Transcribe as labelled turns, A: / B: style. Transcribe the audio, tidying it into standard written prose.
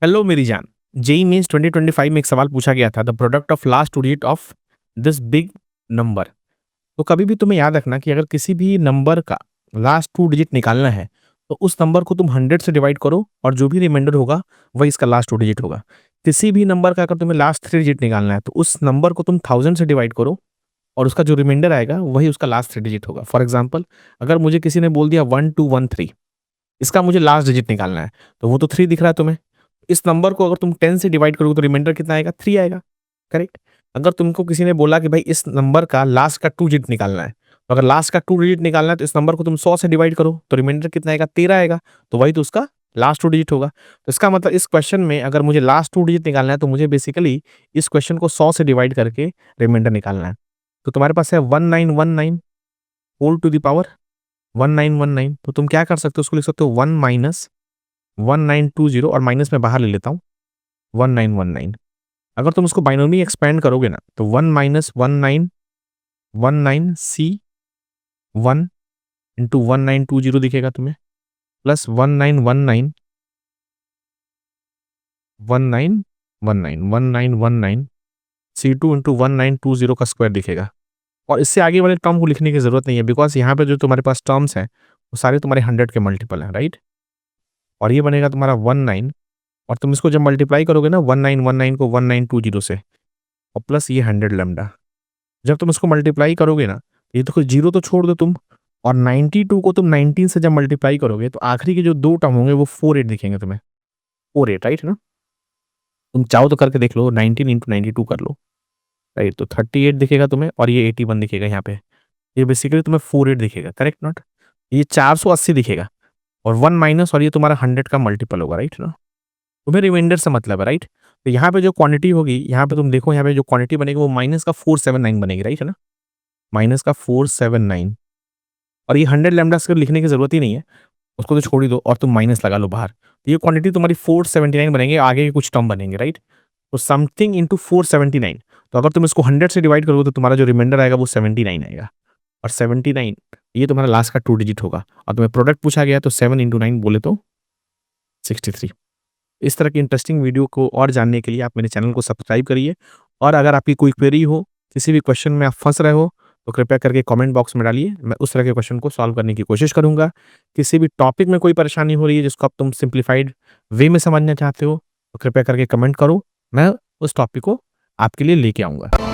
A: Hello मेरी जान। JEE means 2025 में एक सवाल पूछा गया था, the product of last two digit of this big number. तो कभी भी तुम्हें याद रखना कि अगर किसी भी नंबर का लास्ट टू डिजिट निकालना है तो उस नंबर को तुम 100 से डिवाइड करो और जो भी रिमाइंडर होगा वही इसका लास्ट टू डिजिट होगा। किसी भी नंबर का अगर तुम्हें लास्ट थ्री डिजिट निकालना है तो उस नंबर को तुम 1000 से डिवाइड करो और उसका जो रिमाइंडर आएगा वही उसका लास्ट थ्री डिजिट होगा। फॉर एग्जाम्पल, अगर मुझे किसी ने बोल दिया 1213, इसका मुझे लास्ट डिजिट निकालना है तो वो तो 3 दिख रहा है तुम्हें। इस नंबर को अगर तुम 10 से डिवाइड करोगे तो रिमाइंडर कितना आएगा? 3 आएगा। करेक्ट। अगर तुमको किसी ने बोला कि भाई इस नंबर का लास्ट का 2 डिजिट निकालना है, तो अगर लास्ट का 2 डिजिट निकालना है तो इस नंबर को तुम 100 से डिवाइड करो तो रिमाइंडर कितना आएगा? 13 आएगा। तो वही तो उसका लास्ट 2 डिजिट होगा। तो इसका मतलब इस क्वेश्चन में अगर मुझे लास्ट 2 डिजिट निकालना है तो मुझे बेसिकली इस क्वेश्चन को 100 से डिवाइड करके रिमाइंडर निकालना है। तो तुम्हारे पास है 1919 होल टू द पावर 1919। तो तुम क्या कर सकते हो? उसको लिख सकते हो 1 माइनस 1920 और माइनस में बाहर ले लेता हूँ 1919। अगर तुम उसको बाइनोमी एक्सपेंड करोगे ना तो 1 माइनस 1919 सी 1 इंटू 1920 दिखेगा तुम्हें, प्लस 1919 सी 2 इंटू 1920 का स्क्वायर दिखेगा। और इससे आगे वाले टर्म को लिखने की जरूरत नहीं है बिकॉज यहाँ पे जो तुम्हारे पास टर्म्स हैं वो सारे तुम्हारे 100 के मल्टीपल हैं, राइट। और ये बनेगा तुम्हारा 19 और तुम इसको जब मल्टीप्लाई करोगे ना 1919 को 1920 से और प्लस ये 100 लैम्डा, जब तुम इसको मल्टीप्लाई करोगे ना ये तो जीरो तो छोड़ दो तुम, और 92 को तुम 19 से जब मल्टीप्लाई करोगे तो आखिरी के जो दो टर्म होंगे वो 48 दिखेंगे तुम्हें। 48, राइट ना। तुम चाहो तो करके देख लो, 19 इंटू 92 कर लो, राइट। तो 38 दिखेगा तुम्हें और ये 81 दिखेगा यहाँ पे। ये बेसिकली तुम्हें 48 दिखेगा, करेक्ट नॉट। ये 480 दिखेगा और 1 माइनस और ये तुम्हारा 100 का मल्टीपल होगा, राइट ना। तुम्हें रिमाइंडर से मतलब है, राइट। तो यहाँ पे जो क्वांटिटी होगी, यहाँ पे तुम देखो, यहाँ पे जो क्वांटिटी बनेगी वो माइनस का 479 बनेगी, राइट है ना। माइनस का 479 और ये 100 लैम्डा स्क्वायर लिखने की जरूरत ही नहीं है, उसको तो छोड़ ही दो और तुम माइनस लगा लो बाहर। तो ये क्वांटिटी तुम्हारी 479 बनेंगे, आगे के कुछ टर्म बनेंगे, राइट। तो समथिंग इंटू 479। तो अगर तुम इसको 100 से डिवाइड करोगे तो तुम्हारा जो रिमाइंडर आएगा वो 79 आएगा। और 79 ये तुम्हारा लास्ट का 2 डिजिट होगा। और तुम्हें प्रोडक्ट पूछा गया तो 7 इंटू 9 बोले तो 63। इस तरह की इंटरेस्टिंग वीडियो को और जानने के लिए आप मेरे चैनल को सब्सक्राइब करिए। और अगर आपकी कोई क्वेरी हो, किसी भी क्वेश्चन में आप फंस रहे हो तो कृपया करके कमेंट बॉक्स में डालिए, मैं उस तरह के क्वेश्चन को सॉल्व करने की कोशिश करूंगा। किसी भी टॉपिक में कोई परेशानी हो रही है जिसको आप तुम सिंप्लीफाइड वे में समझना चाहते हो तो कृपया करके कमेंट करो, मैं उस टॉपिक को आपके लिए लेके आऊंगा।